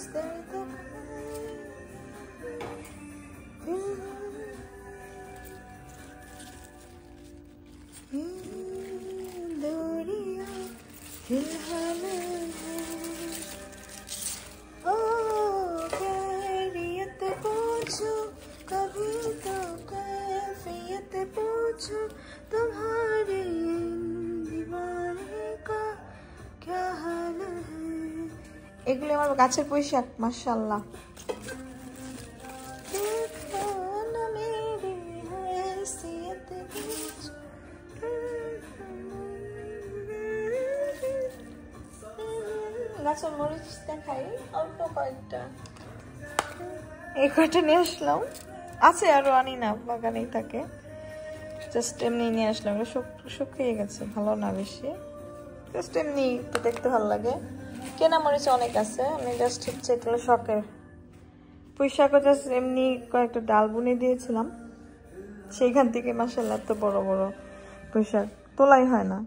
इस दर्द दूरियां फिलहाल ओ खैरियत पूछो कभी तो कैफियत पूछो तुम्हारे दीवाने का क्या हाल है এগুলো আমার গাছের পুঁইশাক মাশাআল্লাহ গাছের মরিচ দেখাই অল্প কয়েকটা এই কয়টা নিয়ে আসলাম আছে আরো আনি না বাগানেই থাকে জাস্ট এমনি নিয়ে আসলাম শুকিয়ে গেছে ভালো না বেশি জাস্ট এমনি দেখতে ভালো লাগে কেনা মরিচ অনেক আছে আমি জাস্ট হচ্ছে এগুলো শখের পুঁইশাকও জাস্ট এমনি কয়েকটা ডাল বুনে দিয়েছিলাম সেইখান থেকে মাশাআল্লাহ এত বড় বড় পুঁইশাক তোলাই হয় না